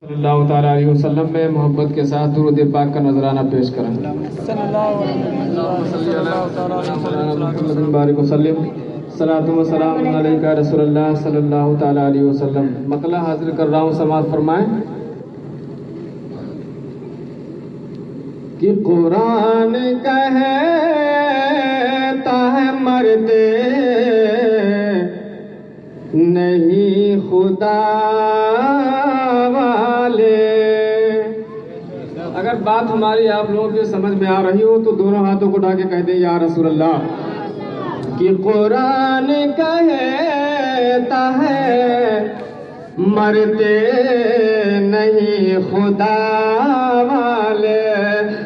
सल्लल्लाहु ताला अलैहि वसल्लम में मोहब्बत के साथ दुरूद पाक का नजराना पेश करें। सलातु व सलाम अलैका रसूलुल्लाह सल्लल्लाहु ताला अलैहि वसल्लम। मतला हाजिर कर रहा हूँ, समाअत फरमाएं कि कुरान कहता है मरते नहीं खुदा वाले। अगर बात हमारी आप लोगों की समझ में आ रही हो तो दोनों हाथों को उठा के कह दे या रसूल अल्लाह। कि कुरान कहता है मरते नहीं खुदा वाले।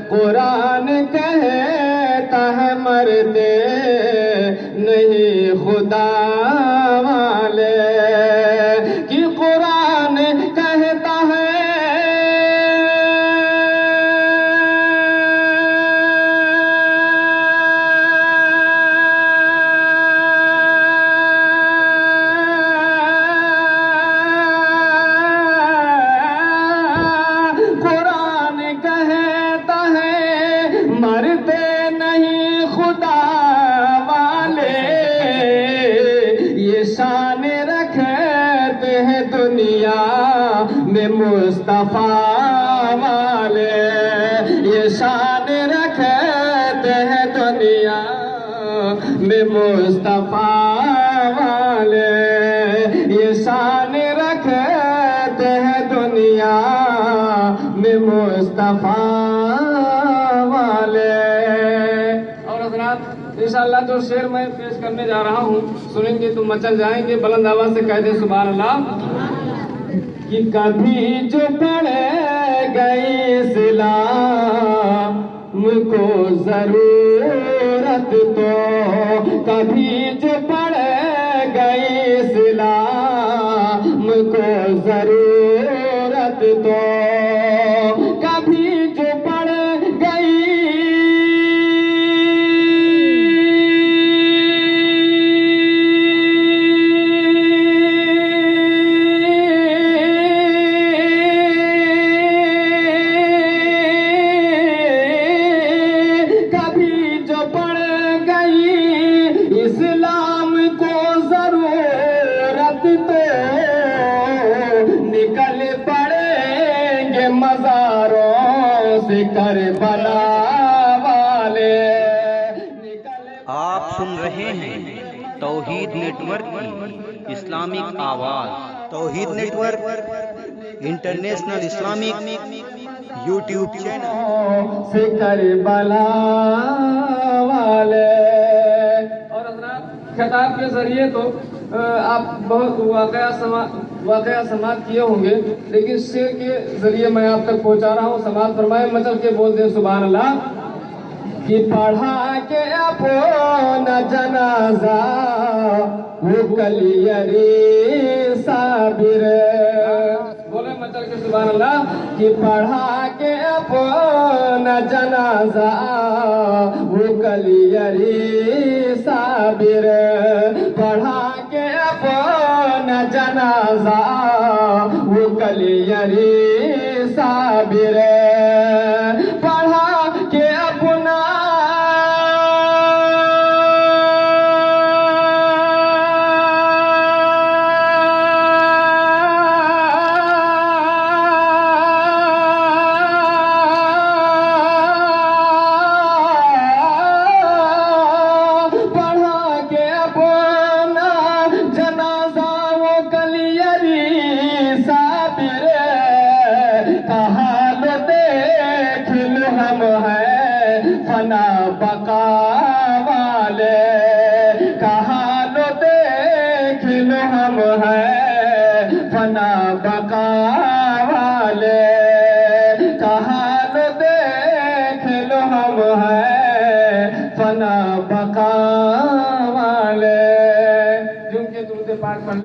कुरान कहता है मरते नहीं खुदा वाले। कि कुरान कहता है मरते नहीं खुदा वाले। ये शान रखते हैं दुनिया में मुस्तफा वाले। ये शान रखते हैं दुनिया में मुस्तफा वाले। ये शान रखते हैं दुनिया में मुस्तफा वाले। और हज़रात इंशाअल्लाह जो शेर मैं पेश करने जा रहा हूँ सुनेंगे तो मचल जाएंगे। बुलंद आवाज से कह दे सुभान अल्लाह। कि कभी जो पड़े गई इस्लाम को जरूरत तो, कभी जो पड़े गई इस्लाम को जरूरत तो, कभी जो पड़ गई इस्लाम को जरूरत तो, निकल पड़ेंगे मज़ारों से करबला वाले। आप सुन रहे हैं तौहीद नेटवर्क की इस्लामिक आवाज। Tauheed network international Islamic YouTube channel से करबला वाले। खिताब के जरिए तो आप बहुत वाकया समात किए होंगे, लेकिन शेर के जरिए मैं आप तक पहुंचा रहा हूँ। समात फरमाए मचल के बोल दे सुभान अल्लाह। कि पढ़ा के अपना जनाजा वो कलियरी साबिर। बोले मचल के सुभान अल्लाह। कि पढ़ा के अपना जनाजा वो कलियरी साबिर। पढ़ा के अपना जनाजा वो कलियरी साबिर। पढ़ा के अपना हम है फना बका वाले। कहा लो देख लो हम है फना बका वाले। कहा लो देख लो हम है फना बका वाले। जिनके दूध पाक